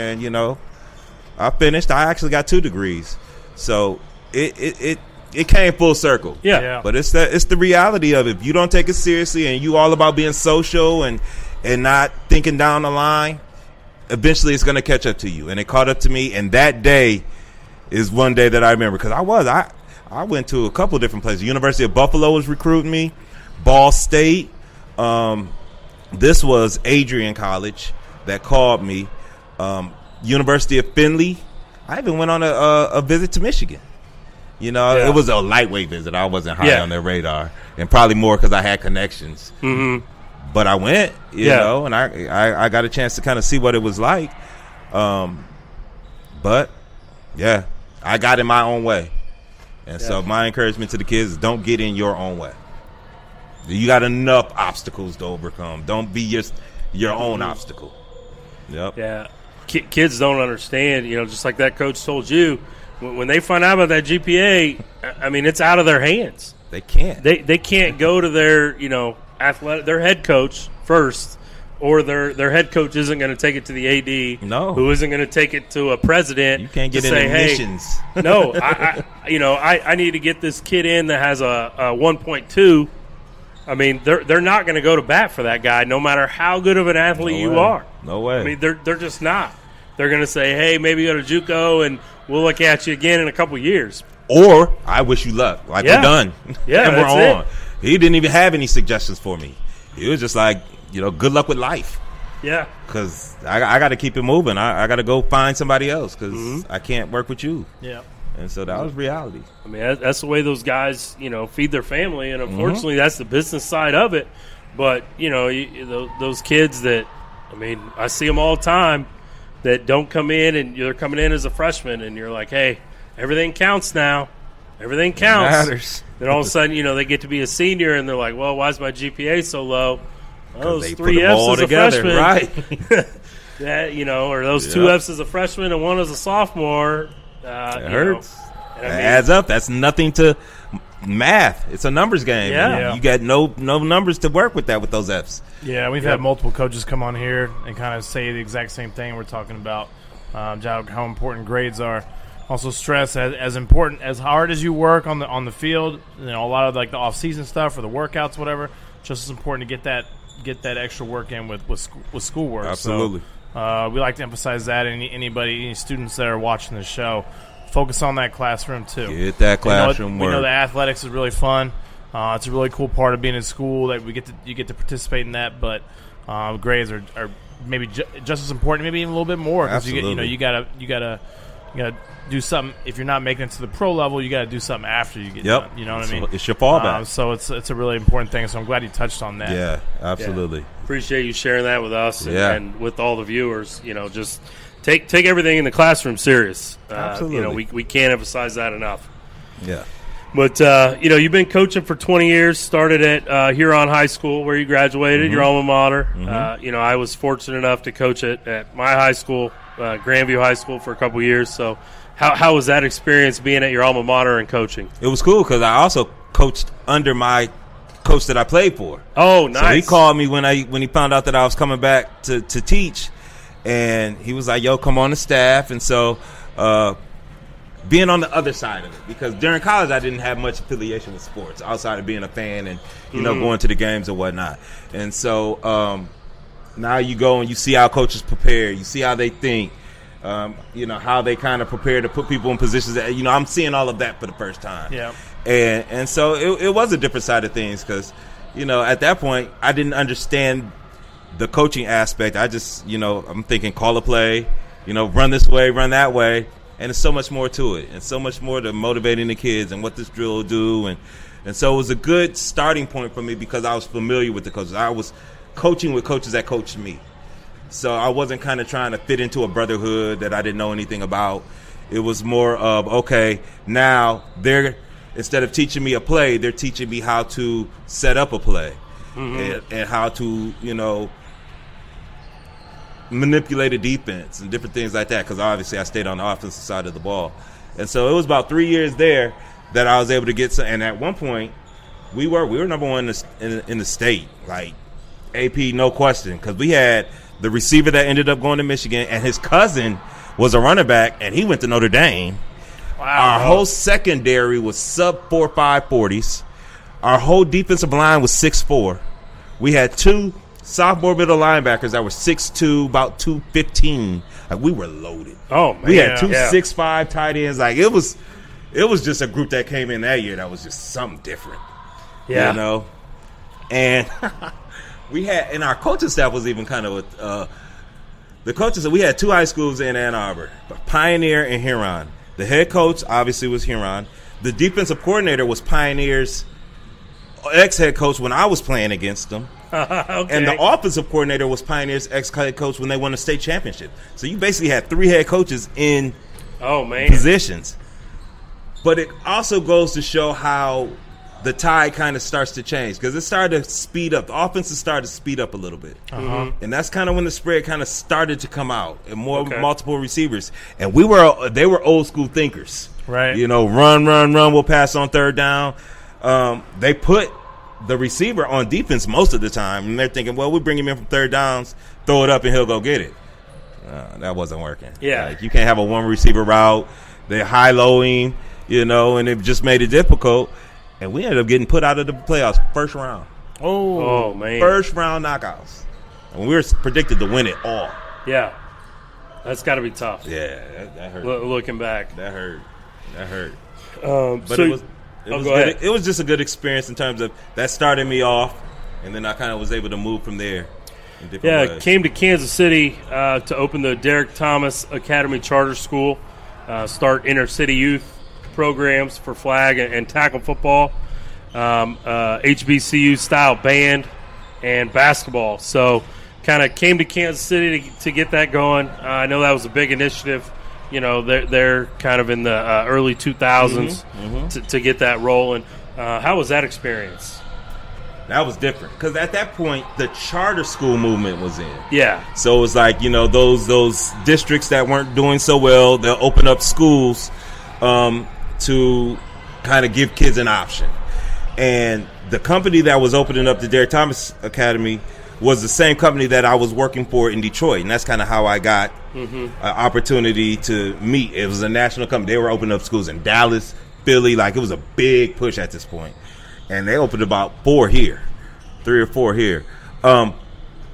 and I finished. I actually got 2 degrees, so it came full circle. Yeah. But it's the reality of it. If you don't take it seriously and you all about being social and not thinking down the line, eventually it's going to catch up to you. And it caught up to me. And that day is one day that I remember because I went to a couple different places. University of Buffalo was recruiting me, Ball State. This was Adrian College that called me. University of Findlay. I even went on a visit to Michigan. It was a lightweight visit. I wasn't high on their radar, and probably more because I had connections. Mm-hmm. But I went, and I got a chance to kind of see what it was like. But yeah, I got in my own way, and so my encouragement to the kids is don't get in your own way. You got enough obstacles to overcome. Don't be your own obstacle. Yep. Yeah. Kids don't understand, just like that coach told you, when they find out about that GPA, I mean, it's out of their hands. They can't. They can't go to their, their head coach first, or their head coach isn't going to take it to the AD. No. Who isn't going to take it to a president. You can't get to in say, admissions. Hey, no, I need to get this kid in that has a 1.2. I mean, they're not going to go to bat for that guy, no matter how good of an athlete you are. No way. I mean, they're just not. They're going to say, hey, maybe go to JUCO, and we'll look at you again in a couple years. Or I wish you luck. We're done. Yeah, and we're on. it. He didn't even have any suggestions for me. He was just like, good luck with life. Yeah. Because I got to keep it moving. I got to go find somebody else because I can't work with you. Yeah. And so that was reality. I mean, that's the way those guys, feed their family. And unfortunately, that's the business side of it. But, those kids that, I mean, I see them all the time that don't come in, and they're coming in as a freshman, and you're like, hey, everything counts now. Everything counts. It matters. Then all of a sudden, they get to be a senior, and they're like, well, why is my GPA so low? Oh, those 3 Fs as a freshman. Right. Or those 2 Fs as a freshman and 1 as a sophomore. It hurts. It adds up. That's nothing to math. It's a numbers game. Yeah. You got no numbers to work with those Fs. Yeah, we've had multiple coaches come on here and kind of say the exact same thing we're talking about, how important grades are. Also stress as important, as hard as you work on the field, a lot of like the off-season stuff or the workouts, whatever, just as important to get that extra work in with schoolwork. Absolutely. So, we like to emphasize that. Any students that are watching the show, focus on that classroom too. Get that classroom work. We know that athletics is really fun. It's a really cool part of being in school that you get to participate in that. But grades are maybe just as important, maybe even a little bit more, because you gotta do something. If you're not making it to the pro level, you got to do something after you get done. You know what I mean? It's your fallback. So it's a really important thing. So I'm glad you touched on that. Yeah, absolutely. Yeah. Appreciate you sharing that with us and with all the viewers. Just take everything in the classroom serious. Absolutely. We can't emphasize that enough. Yeah. But, you've been coaching for 20 years, started at Huron High School where you graduated, your alma mater. I was fortunate enough to coach at my high school, Grandview High School, for a couple years. So how was that experience being at your alma mater and coaching? It was cool because I also coached under my coach that I played for. Oh, nice. So he called me when he found out that I was coming back to teach, and he was like, yo, come on the staff. And so being on the other side of it, because during college I didn't have much affiliation with sports outside of being a fan and going to the games and whatnot. And so now you go and you see how coaches prepare, you see how they think, how they kind of prepare to put people in positions that, I'm seeing all of that for the first time. Yeah. And so it was a different side of things because, at that point I didn't understand the coaching aspect. I just, I'm thinking call a play, run this way, run that way. And there's so much more to it, and so much more to motivating the kids and what this drill will do. And so it was a good starting point for me because I was familiar with the coaches. I was coaching with coaches that coached me. So I wasn't kind of trying to fit into a brotherhood that I didn't know anything about. It was more of, okay, now instead of teaching me a play, they're teaching me how to set up a play and how to, manipulate a defense and different things like that, because obviously I stayed on the offensive side of the ball. And so it was about 3 years there that I was able to get some. And at one point, we were number one in the state, like AP, no question, because we had the receiver that ended up going to Michigan, and his cousin was a running back, and he went to Notre Dame. Wow. Our whole secondary was sub 4.5 40s. Our whole defensive line was 6'4". We had 2 sophomore middle linebackers that were 6'2", about 215. Like, we were loaded. Oh, man. We had 2 6'5" tight ends. Like, it was just a group that came in that year that was just something different. Yeah. You know? And we had, and our coaching staff was even kind of the coaches. We had 2 high schools in Ann Arbor, Pioneer and Huron. The head coach obviously was Huron. The defensive coordinator was Pioneer's ex-head coach when I was playing against them. Okay. And the offensive coordinator was Pioneer's ex-head coach when they won the state championship. So you basically had 3 head coaches in positions. But it also goes to show how the tide kind of starts to change, because it started to speed up. The offenses started to speed up a little bit. And that's kind of when the spread kind of started to come out and more multiple receivers. And they were old school thinkers. Right. You know, run, we'll pass on third down. They put the receiver on defense most of the time, and they're thinking, well, we bring him in from third downs, throw it up, and he'll go get it. That wasn't working. Yeah. Like, you can't have a one receiver route. They high-low him, you know, and it just made it difficult. And we ended up getting put out of the playoffs first round. Oh man. First round knockouts. And we were predicted to win it all. Yeah. That's got to be tough. Yeah, that hurt. Looking back. That hurt. But so, it was good. It was just a good experience in terms of that started me off, and then I kind of was able to move from there in different ways. Came to Kansas City to open the Derek Thomas Academy Charter School, start inner city youth programs for flag and tackle football, HBCU style band, and basketball. So kind of came to Kansas City to get that going. I know that was a big initiative. You know, they're kind of in the early 2000s to get that rolling. How was that experience? That was different because at that point the charter school movement was in. Yeah. So it was like, you know, those districts that weren't doing so well, they'll open up schools to kind of give kids an option. And the company that was opening up the Derek Thomas Academy was the same company that I was working for in Detroit, and that's kind of how I got an opportunity to meet. It was a national company. They were opening up schools in Dallas, Philly. Like, it was a big push at this point. And they opened about 3 or 4 here.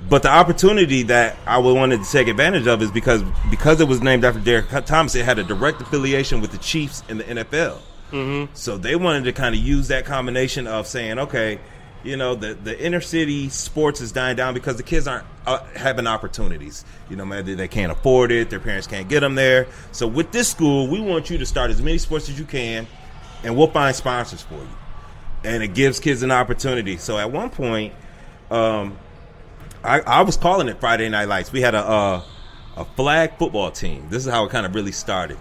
But the opportunity that I wanted to take advantage of is because it was named after Derek Thomas, it had a direct affiliation with the Chiefs in the NFL. So they wanted to kind of use that combination of saying, okay, you know, the inner city sports is dying down because the kids aren't having opportunities. You know, maybe they can't afford it, their parents can't get them there. So with this school, we want you to start as many sports as you can, and we'll find sponsors for you. And it gives kids an opportunity. So at one point, I was calling it Friday Night Lights. We had a flag football team. This is how it kind of really started.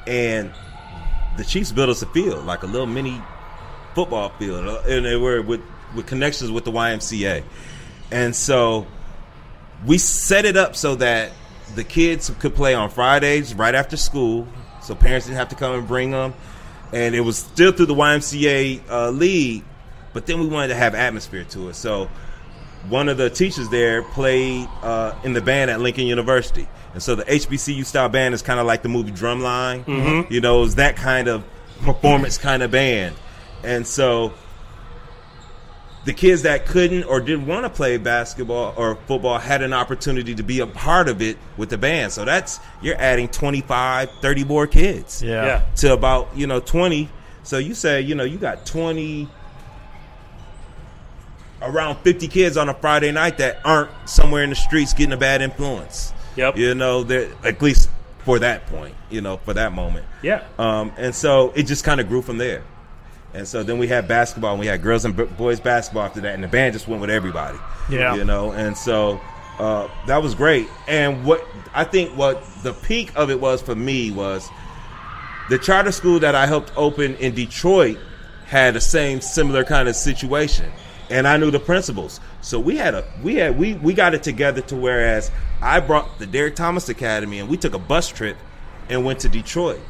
And the Chiefs built us a field, like a little mini football field. And they were with connections with the YMCA. And so we set it up so that the kids could play on Fridays right after school, so parents didn't have to come and bring them. And it was still through the YMCA league, but then we wanted to have atmosphere to it. So one of the teachers there played in the band at Lincoln University. And so the HBCU style band is kind of like the movie Drumline. You know, it was that kind of performance kind of band. And so the kids that couldn't or didn't want to play basketball or football had an opportunity to be a part of it with the band. So you're adding 25, 30 more kids to about, 20. So you say, you got 20, around 50 kids on a Friday night that aren't somewhere in the streets getting a bad influence. Yep. At least for that point, for that moment. Yeah. And so it just kind of grew from there. And so then we had basketball, and we had girls and boys basketball after that, and the band just went with everybody. Yeah. And so that was great. And what the peak of it was for me was the charter school that I helped open in Detroit had the similar kind of situation. And I knew the principals. So we got it together to whereas I brought the Derek Thomas Academy, and we took a bus trip and went to Detroit.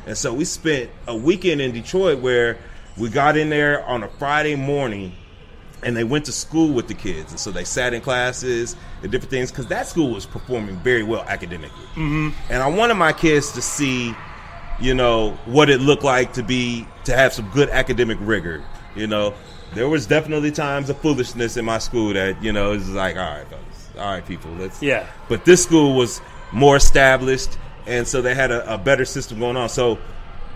And so we spent a weekend in Detroit where we got in there on a Friday morning and they went to school with the kids, and so they sat in classes and different things because that school was performing very well academically. Mm-hmm. And I wanted my kids to see, what it looked like to have some good academic rigor. There was definitely times of foolishness in my school that it was like, all right, fellas, all right, people, let's. Yeah. But this school was more established, and so they had a better system going on. So.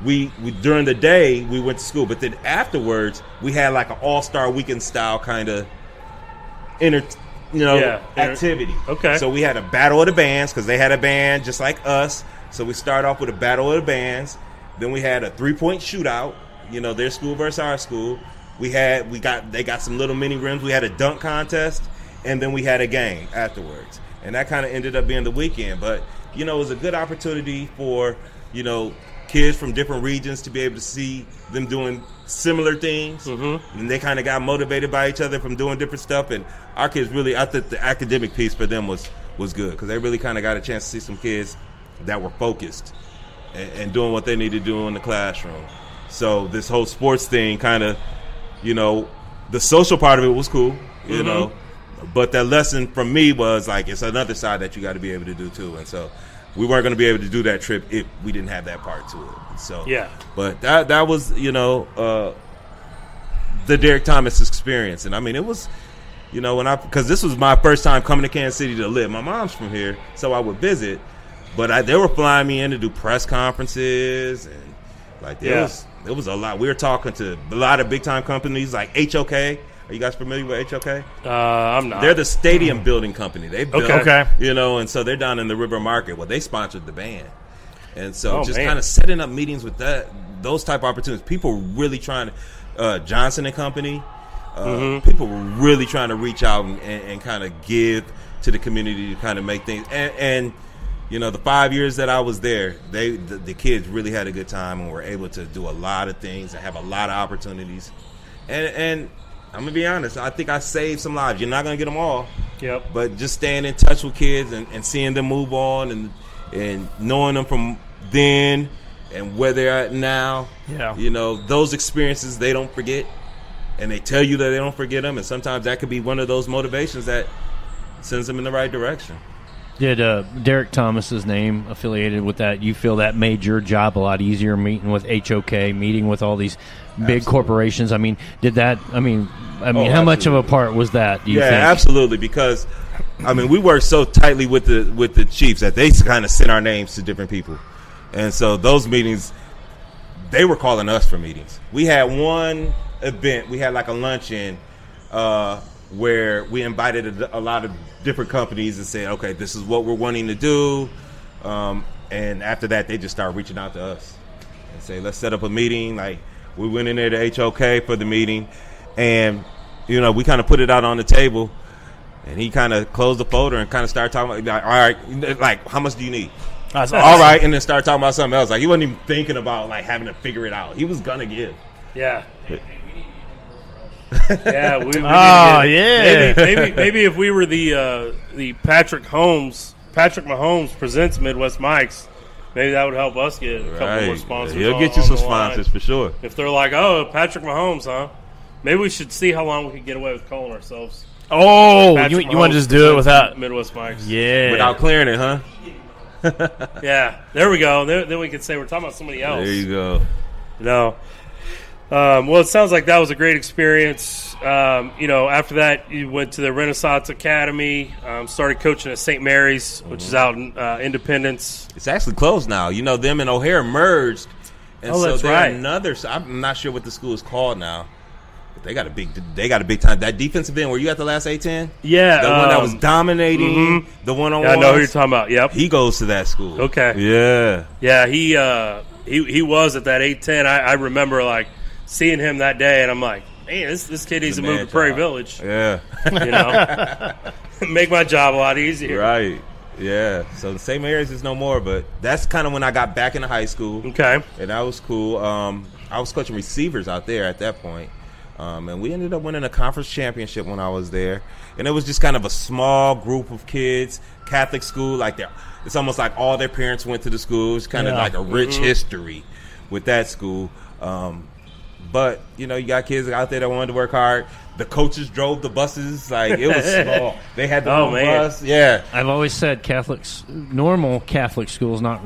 We during the day we went to school, but then afterwards we had like an all-star weekend style kind of activity. Okay. So we had a battle of the bands because they had a band just like us. So we started off with a battle of the bands. Then we had a 3-point shootout. Their school versus our school. They got some little mini rims. We had a dunk contest, and then we had a game afterwards. And that kind of ended up being the weekend. But it was a good opportunity for kids from different regions to be able to see them doing similar things. Mm-hmm. And they kind of got motivated by each other from doing different stuff. And our kids really, I think the academic piece for them was good because they really kind of got a chance to see some kids that were focused and doing what they needed to do in the classroom. So this whole sports thing kind of, the social part of it was cool, but that lesson from me was like, it's another side that you got to be able to do too. And so we weren't going to be able to do that trip if we didn't have that part to it. So yeah, but that was the Derek Thomas experience, and I mean it was because this was my first time coming to Kansas City to live. My mom's from here, so I would visit, but they were flying me in to do press conferences and like there was a lot. We were talking to a lot of big time companies like HOK. Are you guys familiar with HOK? I'm not. They're the stadium building company. They built, okay. And so they're down in the River Market. Well, they sponsored the band. And so kind of setting up meetings with those type of opportunities. People really trying to, Johnson and Company, people were really trying to reach out and kind of give to the community to kind of make things. And the 5 years that I was there, the kids really had a good time and were able to do a lot of things and have a lot of opportunities. And I'm going to be honest. I think I saved some lives. You're not going to get them all. Yep. But just staying in touch with kids and seeing them move on and knowing them from then and where they're at now. Yeah. Those experiences they don't forget. And they tell you that they don't forget them. And sometimes that could be one of those motivations that sends them in the right direction. Did Derek Thomas's name affiliated with that? You feel that made your job a lot easier meeting with HOK, meeting with all these big corporations? I mean, did that? I mean, how much of a part was that? Do you think? Absolutely. Because we worked so tightly with the Chiefs that they kind of sent our names to different people, and so those meetings, they were calling us for meetings. We had one event. We had like a luncheon where we invited a lot of different companies and said, okay, this is what we're wanting to do. And after that, they just started reaching out to us and say, let's set up a meeting. Like we went in there to HOK for the meeting and, we kind of put it out on the table and he kind of closed the folder and kind of started talking about, all right, like how much do you need? That's all awesome. Right. And then started talking about something else. Like he wasn't even thinking about like having to figure it out. He was going to give. Yeah. Maybe if we were the Patrick Mahomes presents Midwest Mics, maybe that would help us get a couple more sponsors. He'll get you some sponsors for sure. If they're like, oh, Patrick Mahomes, huh? Maybe we should see how long we can get away with calling ourselves. Oh, you want to just do it without Midwest Mics? Yeah, without clearing it, huh? Yeah, there we go. Then we can say we're talking about somebody else. There you go. No. Well, it sounds like that was a great experience. After that, you went to the Renaissance Academy, started coaching at St. Mary's, which is out in Independence. It's actually closed now. Them and O'Hare merged. And so that's they're right. I'm not sure what the school is called now. But they got a big time. That defensive end, were you at the last A-10? Yeah. The one that was dominating the one-on-one. I know who you're talking about. Yep. He goes to that school. Okay. Yeah. Yeah, he was at that A-10. I remember, like, seeing him that day, and I'm like, man, this kid needs to move to Prairie Village. Yeah. Make my job a lot easier. Right. Yeah. So St. Mary's is no more, but that's kind of when I got back into high school. Okay. And that was cool. I was coaching receivers out there at that point. And we ended up winning a conference championship when I was there. And it was just kind of a small group of kids, Catholic school. Like it's almost like all their parents went to the school. It's kind of like a rich history with that school. But, you got kids out there that wanted to work hard. The coaches drove the buses. Like, it was small. They had the bus. Yeah. I've always said normal Catholic schools, not